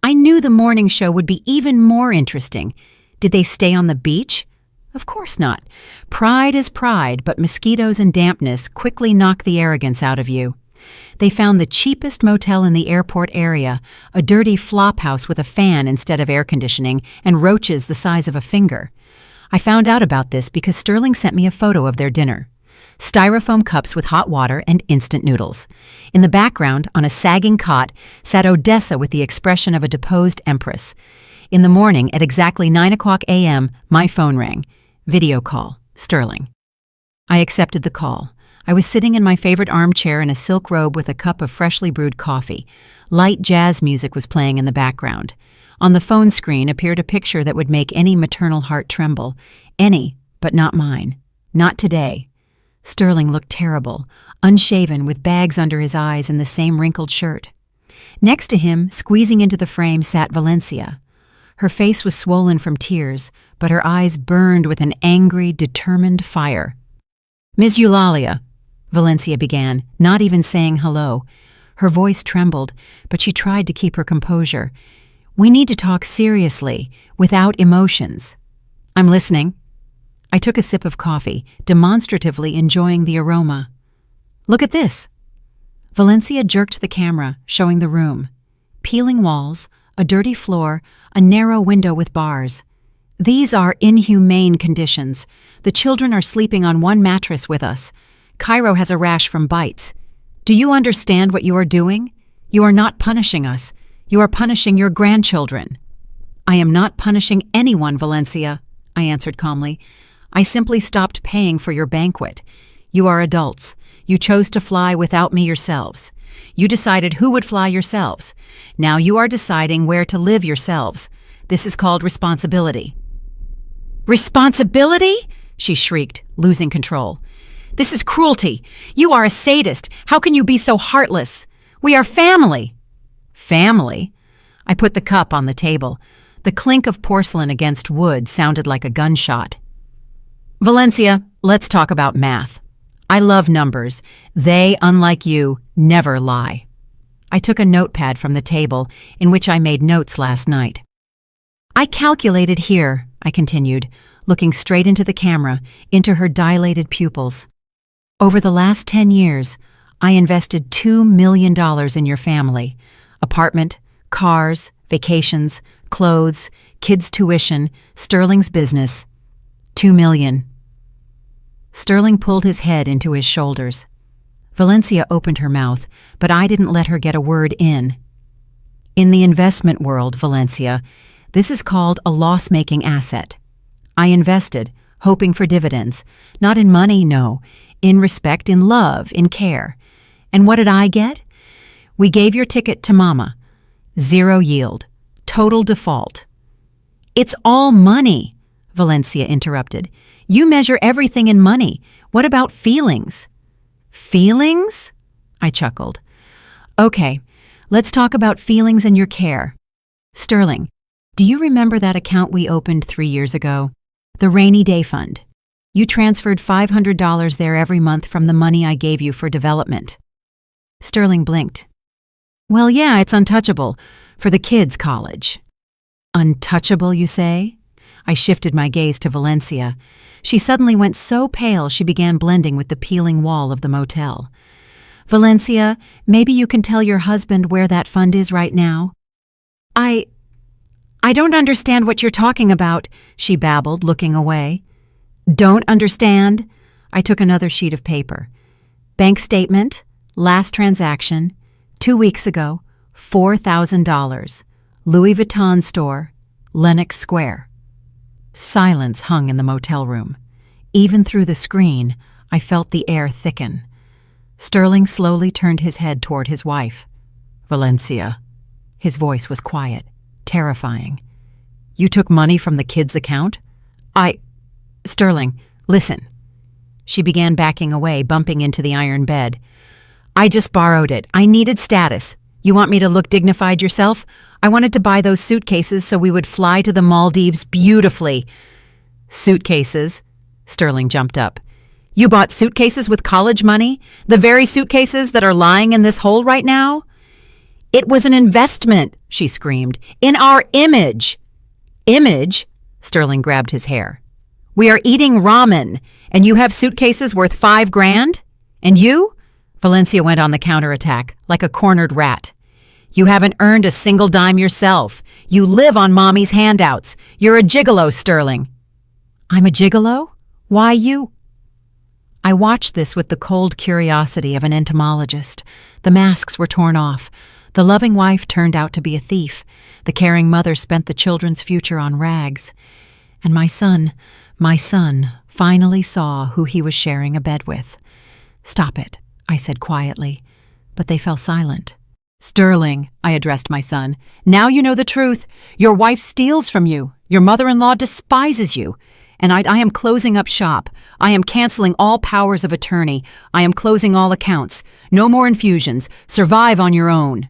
I knew the morning show would be even more interesting. Did they stay on the beach? Of course not. Pride is pride, but mosquitoes and dampness quickly knock the arrogance out of you. They found the cheapest motel in the airport area, a dirty flop house with a fan instead of air conditioning and roaches the size of a finger. I found out about this because Sterling sent me a photo of their dinner. Styrofoam cups with hot water and instant noodles. In the background, on a sagging cot, sat Odessa with the expression of a deposed empress. In the morning, at exactly 9 a.m., my phone rang. Video call. Sterling. I accepted the call. I was sitting in my favorite armchair in a silk robe with a cup of freshly brewed coffee. Light jazz music was playing in the background. On the phone screen appeared a picture that would make any maternal heart tremble. Any, but not mine. Not today. Sterling looked terrible, unshaven with bags under his eyes and the same wrinkled shirt. Next to him, squeezing into the frame, sat Valencia. Her face was swollen from tears, but her eyes burned with an angry, determined fire. Miss Eulalia, Valencia began, not even saying hello. Her voice trembled, but she tried to keep her composure. We need to talk seriously, without emotions. I'm listening. I took a sip of coffee, demonstratively enjoying the aroma. Look at this. Valencia jerked the camera, showing the room. Peeling walls, a dirty floor, a narrow window with bars. These are inhumane conditions. The children are sleeping on one mattress with us. Cairo has a rash from bites. Do you understand what you are doing? You are not punishing us. You are punishing your grandchildren." "I am not punishing anyone, Valencia," I answered calmly. "I simply stopped paying for your banquet. You are adults. You chose to fly without me yourselves. You decided who would fly yourselves. Now you are deciding where to live yourselves. This is called responsibility." "Responsibility?" she shrieked, losing control. "This is cruelty. You are a sadist. How can you be so heartless? We are family." "Family?" I put the cup on the table. The clink of porcelain against wood sounded like a gunshot. "Valencia, let's talk about math. I love numbers. They, unlike you, never lie." I took a notepad from the table in which I made notes last night. "I calculated here," I continued, looking straight into the camera, into her dilated pupils. "Over the last 10 years, I invested $2 million in your family. Apartment, cars, vacations, clothes, kids' tuition, Sterling's business. $2 million. Sterling pulled his head into his shoulders. Valencia opened her mouth, but I didn't let her get a word in. "In the investment world, Valencia, this is called a loss-making asset. I invested, hoping for dividends. Not in money, no. In respect, in love, in care. And what did I get? We gave your ticket to Mama. 0 yield. Total default." "It's all money," Valencia interrupted. "You measure everything in money. What about feelings?" "Feelings?" I chuckled. "Okay, let's talk about feelings and your care. Sterling, do you remember that account we opened 3 years ago? The rainy day fund. You transferred $500 there every month from the money I gave you for development." Sterling blinked. "Well, yeah, it's untouchable. For the kids' college." "Untouchable, you say?" I shifted my gaze to Valencia. She suddenly went so pale she began blending with the peeling wall of the motel. "Valencia, maybe you can tell your husband where that fund is right now?" I don't understand what you're talking about," she babbled, looking away. "Don't understand?" I took another sheet of paper. "Bank statement, last transaction, 2 weeks ago, $4,000, Louis Vuitton store, Lenox Square." Silence hung in the motel room. Even through the screen, I felt the air thicken. Sterling slowly turned his head toward his wife. "Valencia." His voice was quiet, terrifying. "You took money from the kids' account?" Sterling, listen." She began backing away, bumping into the iron bed. "I just borrowed it. I needed status. You want me to look dignified yourself? I wanted to buy those suitcases so we would fly to the Maldives beautifully." "Suitcases?" Sterling jumped up. "You bought suitcases with college money? The very suitcases that are lying in this hole right now?" "It was an investment," she screamed, "in our image." "Image?" Sterling grabbed his hair. "We are eating ramen, and you have suitcases worth $5 grand? And you?" Valencia went on the counterattack, like a cornered rat. "You haven't earned a single dime yourself. You live on Mommy's handouts. You're a gigolo, Sterling." "I'm a gigolo? Why you?" I watched this with the cold curiosity of an entomologist. The masks were torn off. The loving wife turned out to be a thief. The caring mother spent the children's future on rags. And my son finally saw who he was sharing a bed with. "Stop it," I said quietly, but they fell silent. "Sterling," I addressed my son, "now you know the truth. Your wife steals from you. Your mother-in-law despises you. And I am closing up shop. I am canceling all powers of attorney. I am closing all accounts. No more infusions. Survive on your own."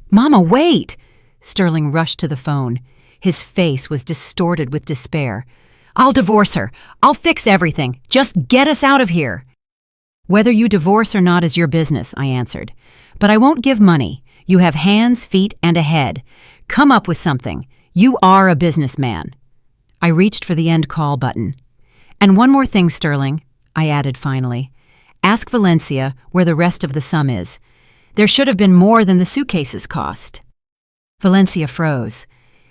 "Mama, wait!" Sterling rushed to the phone. His face was distorted with despair. "I'll divorce her. I'll fix everything. Just get us out of here." "Whether you divorce or not is your business," I answered. "But I won't give money. You have hands, feet, and a head. Come up with something. You are a businessman." I reached for the end call button. "And one more thing, Sterling," I added finally. "Ask Valencia where the rest of the sum is. There should have been more than the suitcases cost." Valencia froze.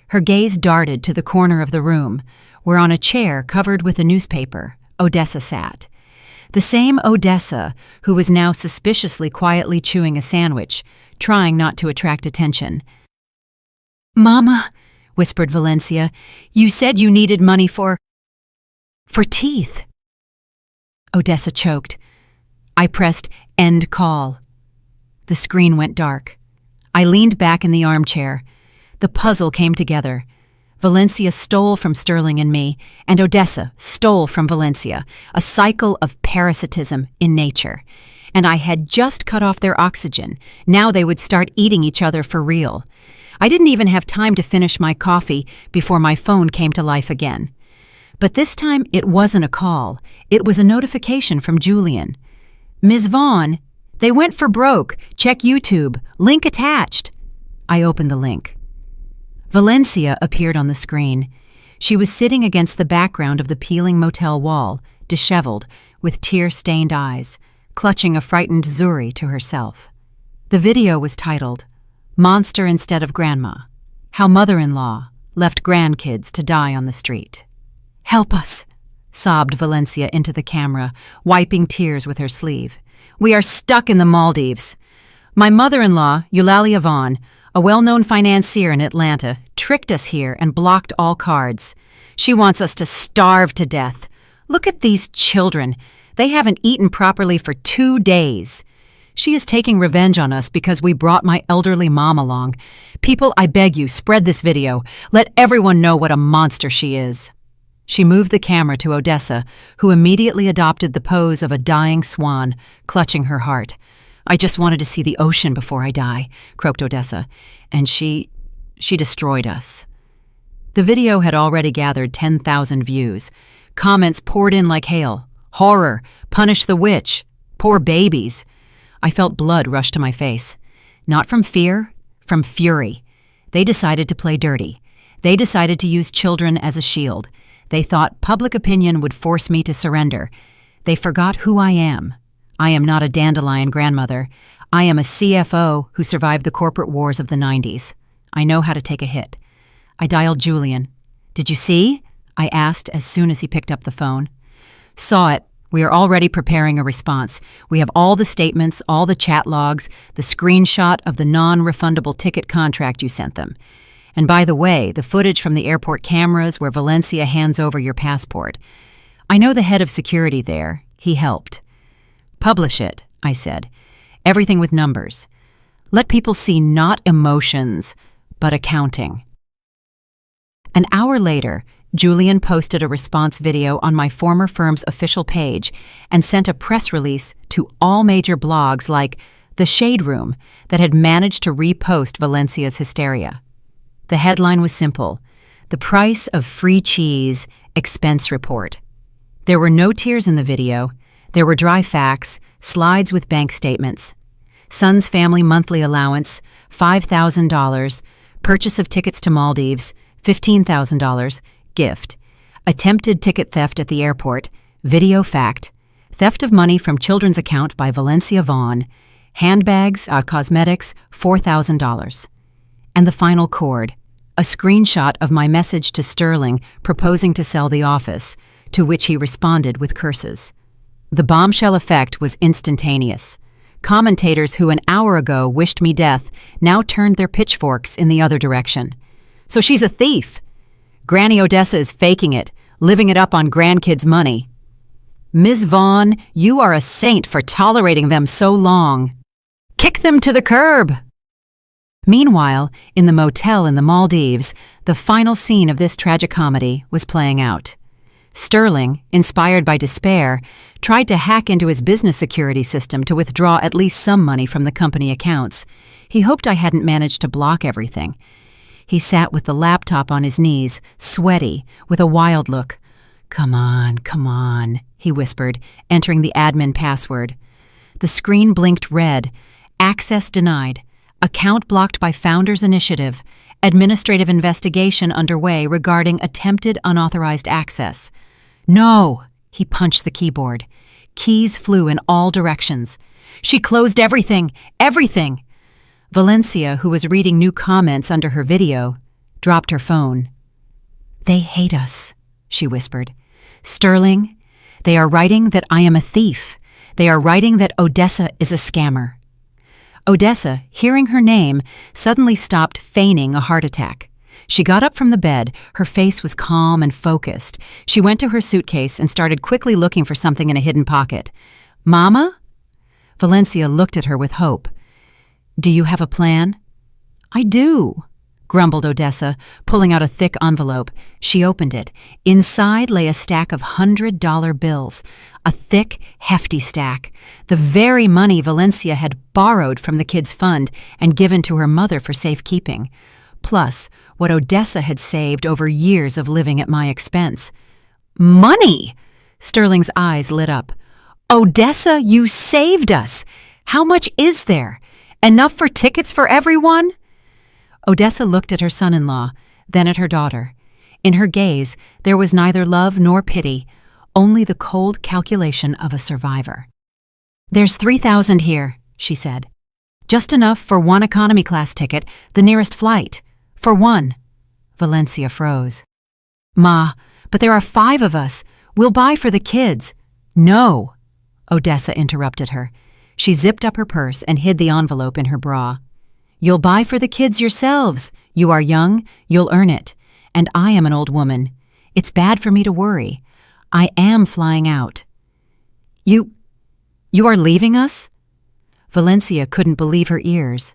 Her gaze darted to the corner of the room, where on a chair covered with a newspaper, Odessa sat. The same Odessa who was now suspiciously quietly chewing a sandwich, trying not to attract attention. "Mama," whispered Valencia, "you said you needed money for teeth." Odessa choked. I pressed end call. The screen went dark. I leaned back in the armchair. The puzzle came together. Valencia stole from Sterling and me, and Odessa stole from Valencia, a cycle of parasitism in nature. And I had just cut off their oxygen. Now they would start eating each other for real. I didn't even have time to finish my coffee before my phone came to life again. But this time it wasn't a call. It was a notification from Julian. "Ms. Vaughn, they went for broke. Check YouTube. Link attached." I opened the link. Valencia appeared on the screen. She was sitting against the background of the peeling motel wall, disheveled, with tear-stained eyes, clutching a frightened Zuri to herself. The video was titled, "Monster Instead of Grandma: How Mother-in-Law Left Grandkids to Die on the Street." "Help us," sobbed Valencia into the camera, wiping tears with her sleeve. "We are stuck in the Maldives. My mother-in-law, Eulalia Vaughn, a well-known financier in Atlanta, tricked us here and blocked all cards. She wants us to starve to death. Look at these children. They haven't eaten properly for 2 days. She is taking revenge on us because we brought my elderly mom along. People, I beg you, spread this video. Let everyone know what a monster she is." She moved the camera to Odessa, who immediately adopted the pose of a dying swan, clutching her heart. "I just wanted to see the ocean before I die," croaked Odessa, and she destroyed us. The video had already gathered 10,000 views. Comments poured in like hail. "Horror! Punish the witch! Poor babies!" I felt blood rush to my face. Not from fear, from fury. They decided to play dirty. They decided to use children as a shield. They thought public opinion would force me to surrender. They forgot who I am. I am not a dandelion grandmother. I am a CFO who survived the corporate wars of the 90s. I know how to take a hit. I dialed Julian. "Did you see?" I asked as soon as he picked up the phone. "Saw it. We are already preparing a response. We have all the statements, all the chat logs, the screenshot of the non-refundable ticket contract you sent them. And by the way, the footage from the airport cameras where Valencia hands over your passport. I know the head of security there. He helped." "Publish it," I said. "Everything with numbers. Let people see not emotions, but accounting." An hour later, Julian posted a response video on my former firm's official page and sent a press release to all major blogs like The Shade Room that had managed to repost Valencia's hysteria. The headline was simple: "The price of free cheese, expense report." There were no tears in the video. There were dry facts, slides with bank statements. Son's family monthly allowance, $5,000. Purchase of tickets to Maldives, $15,000. Gift. Attempted ticket theft at the airport. Video fact. Theft of money from children's account by Valencia Vaughn. Handbags, cosmetics, $4,000. And the final chord, a screenshot of my message to Sterling proposing to sell the office, to which he responded with curses. The bombshell effect was instantaneous. Commentators who an hour ago wished me death now turned their pitchforks in the other direction. "So she's a thief. Granny Odessa is faking it, living it up on grandkids' money. Ms. Vaughn, you are a saint for tolerating them so long. Kick them to the curb!" Meanwhile, in the motel in the Maldives, the final scene of this tragicomedy was playing out. Sterling, inspired by despair, tried to hack into his business security system to withdraw at least some money from the company accounts. He hoped I hadn't managed to block everything. He sat with the laptop on his knees, sweaty, with a wild look. Come on," he whispered, entering the admin password. The screen blinked red. Access denied. Account blocked by Founders Initiative. Administrative investigation underway regarding attempted unauthorized access. "No!" He punched the keyboard. Keys flew in all directions. "She closed everything! Everything!" Valencia, who was reading new comments under her video, dropped her phone. "They hate us," she whispered. "Sterling, they are writing that I am a thief. They are writing that Odessa is a scammer." Odessa, hearing her name, suddenly stopped feigning a heart attack. She got up from the bed. Her face was calm and focused. She went to her suitcase and started quickly looking for something in a hidden pocket. "Mama?" Valencia looked at her with hope. "Do you have a plan?" "I do," grumbled Odessa, pulling out a thick envelope. She opened it. Inside lay a stack of $100 bills, a thick, hefty stack, the very money Valencia had borrowed from the kids' fund and given to her mother for safekeeping, plus what Odessa had saved over years of living at my expense. "Money!" Sterling's eyes lit up. "Odessa, you saved us! How much is there? Enough for tickets for everyone?" Odessa looked at her son-in-law, then at her daughter. In her gaze, there was neither love nor pity, only the cold calculation of a survivor. "There's 3,000 here," she said. "Just enough for one economy class ticket, the nearest flight. For one." Valencia froze. "Ma, but there are 5 of us. We'll buy for the kids." "No," Odessa interrupted her. She zipped up her purse and hid the envelope in her bra. "You'll buy for the kids yourselves. You are young, you'll earn it. And I am an old woman. It's bad for me to worry. I am flying out." You are leaving us?" Valencia couldn't believe her ears.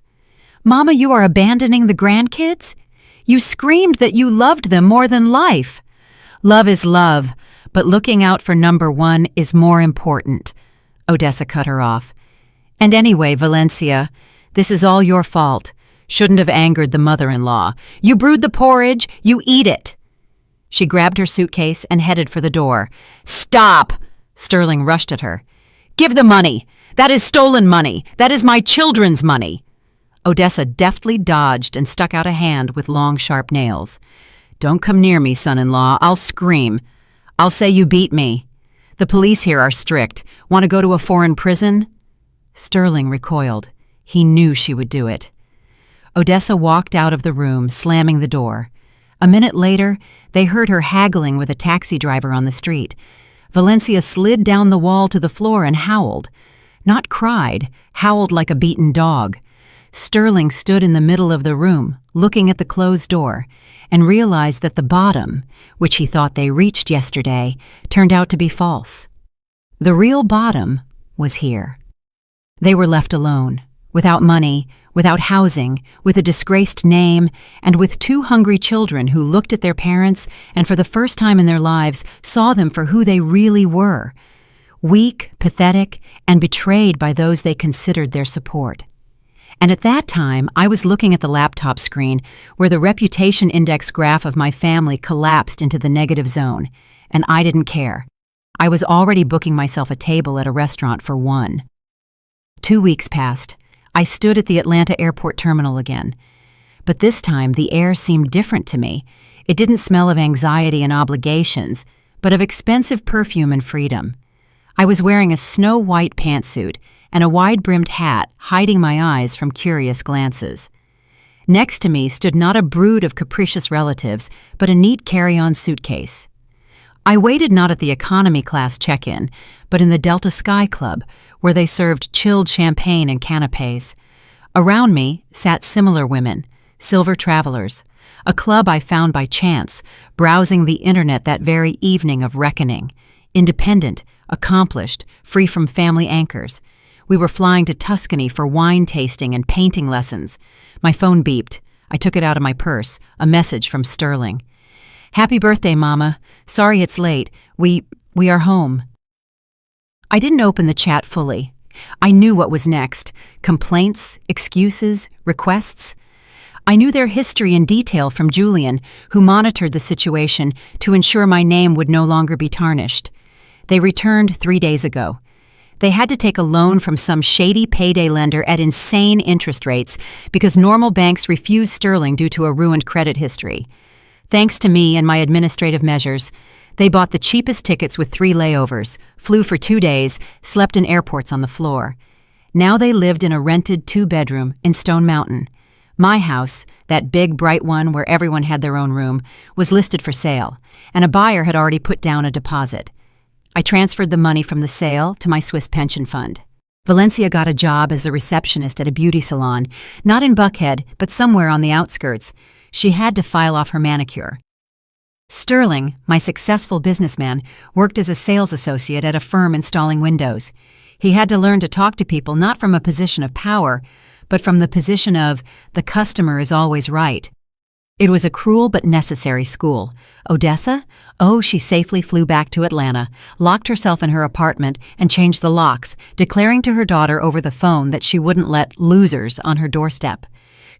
"Mama, you are abandoning the grandkids? You screamed that you loved them more than life." "Love is love, but looking out for number one is more important," Odessa cut her off. "And anyway, Valencia, this is all your fault. Shouldn't have angered the mother-in-law. You brewed the porridge, you eat it." She grabbed her suitcase and headed for the door. "Stop!" Sterling rushed at her. "Give the money! That is stolen money! That is my children's money!" Odessa deftly dodged and stuck out a hand with long, sharp nails. "Don't come near me, son-in-law. I'll scream. I'll say you beat me. The police here are strict. Want to go to a foreign prison?" Sterling recoiled. He knew she would do it. Odessa walked out of the room, slamming the door. A minute later, they heard her haggling with a taxi driver on the street. Valencia slid down the wall to the floor and howled. Not cried, howled like a beaten dog. Sterling stood in the middle of the room, looking at the closed door, and realized that the bottom, which he thought they reached yesterday, turned out to be false. The real bottom was here. They were left alone, without money, without housing, with a disgraced name, and with 2 hungry children who looked at their parents and for the first time in their lives saw them for who they really were, weak, pathetic, and betrayed by those they considered their support. And at that time, I was looking at the laptop screen where the reputation index graph of my family collapsed into the negative zone, and I didn't care. I was already booking myself a table at a restaurant for one. 2 weeks passed. I stood at the Atlanta airport terminal again. But this time, the air seemed different to me. It didn't smell of anxiety and obligations, but of expensive perfume and freedom. I was wearing a snow-white pantsuit and a wide-brimmed hat, hiding my eyes from curious glances. Next to me stood not a brood of capricious relatives, but a neat carry-on suitcase. I waited not at the economy class check-in, but in the Delta Sky Club, where they served chilled champagne and canapes. Around me sat similar women, silver travelers, a club I found by chance, browsing the internet that very evening of reckoning. Independent, accomplished, free from family anchors. We were flying to Tuscany for wine tasting and painting lessons. My phone beeped. I took it out of my purse, a message from Sterling. "Happy birthday, Mama. Sorry it's late. We are home." I didn't open the chat fully. I knew what was next. Complaints, excuses, requests. I knew their history in detail from Julian, who monitored the situation to ensure my name would no longer be tarnished. They returned 3 days ago. They had to take a loan from some shady payday lender at insane interest rates because normal banks refused Sterling due to a ruined credit history. Thanks to me and my administrative measures, they bought the cheapest tickets with 3 layovers, flew for 2 days, slept in airports on the floor. Now they lived in a rented 2-bedroom in Stone Mountain. My house, that big, bright one where everyone had their own room, was listed for sale, and a buyer had already put down a deposit. I transferred the money from the sale to my Swiss pension fund. Valencia got a job as a receptionist at a beauty salon, not in Buckhead, but somewhere on the outskirts. She had to file off her manicure. Sterling, my successful businessman, worked as a sales associate at a firm installing windows. He had to learn to talk to people not from a position of power, but from the position of, the customer is always right. It was a cruel but necessary school. Odessa? Oh, she safely flew back to Atlanta, locked herself in her apartment, and changed the locks, declaring to her daughter over the phone that she wouldn't let losers on her doorstep.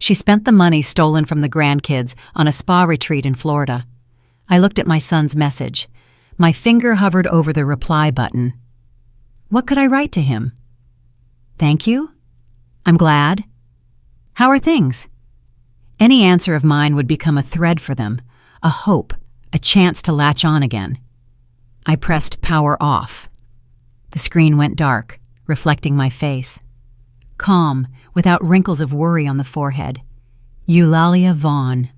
She spent the money stolen from the grandkids on a spa retreat in Florida. I looked at my son's message. My finger hovered over the reply button. What could I write to him? Thank you? I'm glad. How are things? Any answer of mine would become a thread for them, a hope, a chance to latch on again. I pressed power off. The screen went dark, reflecting my face. Calm, without wrinkles of worry on the forehead. Eulalia Vaughn.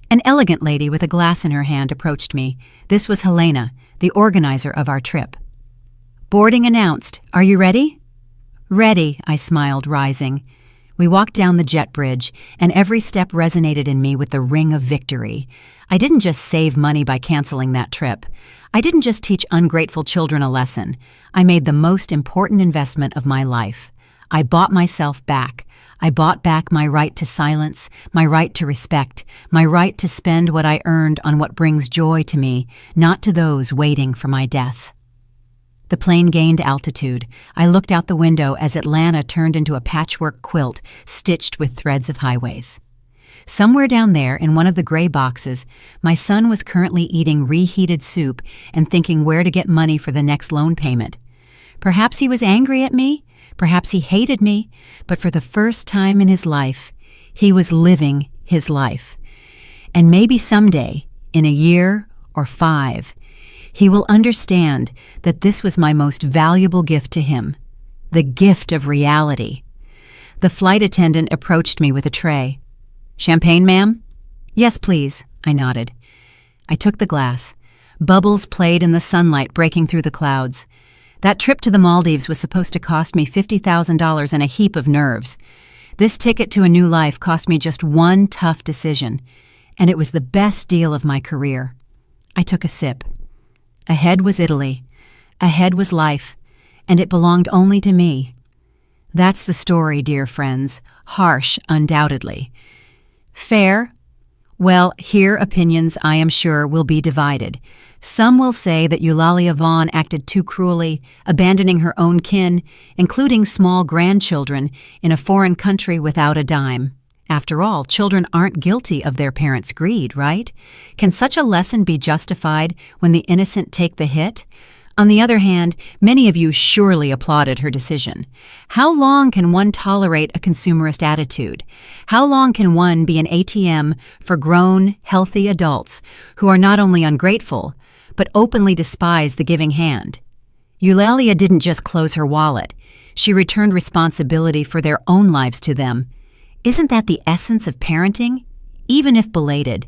An elegant lady with a glass in her hand approached me. This was Helena, the organizer of our trip. Boarding announced. Are you ready? Ready, I smiled, rising. We walked down the jet bridge, and every step resonated in me with the ring of victory. I didn't just save money by canceling that trip. I didn't just teach ungrateful children a lesson. I made the most important investment of my life. I bought myself back. I bought back my right to silence, my right to respect, my right to spend what I earned on what brings joy to me, not to those waiting for my death. The plane gained altitude. I looked out the window as Atlanta turned into a patchwork quilt stitched with threads of highways. Somewhere down there, in one of the gray boxes, my son was currently eating reheated soup and thinking where to get money for the next loan payment. Perhaps he was angry at me, perhaps he hated me, but for the first time in his life, he was living his life. And maybe someday, in a year or 5, he will understand that this was my most valuable gift to him, the gift of reality. The flight attendant approached me with a tray. Champagne, ma'am? Yes, please, I nodded. I took the glass. Bubbles played in the sunlight breaking through the clouds. That trip to the Maldives was supposed to cost me $50,000 and a heap of nerves. This ticket to a new life cost me just one tough decision, and it was the best deal of my career. I took a sip. Ahead was Italy. Ahead was life, and it belonged only to me. That's the story, dear friends. Harsh, undoubtedly. Fair? Well, here opinions, I am sure, will be divided. Some will say that Eulalia Vaughn acted too cruelly, abandoning her own kin, including small grandchildren, in a foreign country without a dime. After all, children aren't guilty of their parents' greed, right? Can such a lesson be justified when the innocent take the hit? On the other hand, many of you surely applauded her decision. How long can one tolerate a consumerist attitude? How long can one be an ATM for grown, healthy adults who are not only ungrateful, but openly despise the giving hand? Eulalia didn't just close her wallet. She returned responsibility for their own lives to them. Isn't that the essence of parenting, even if belated?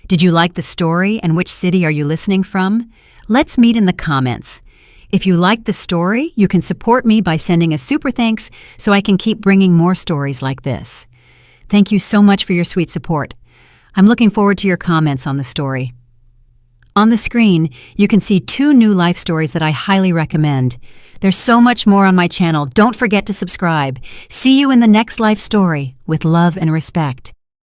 Did you like the story, and which city are you listening from? Let's meet in the comments. If you liked the story, you can support me by sending a super thanks so I can keep bringing more stories like this. Thank you so much for your sweet support. I'm looking forward to your comments on the story. On the screen, you can see 2 new life stories that I highly recommend. There's so much more on my channel. Don't forget to subscribe. See you in the next life story with love and respect.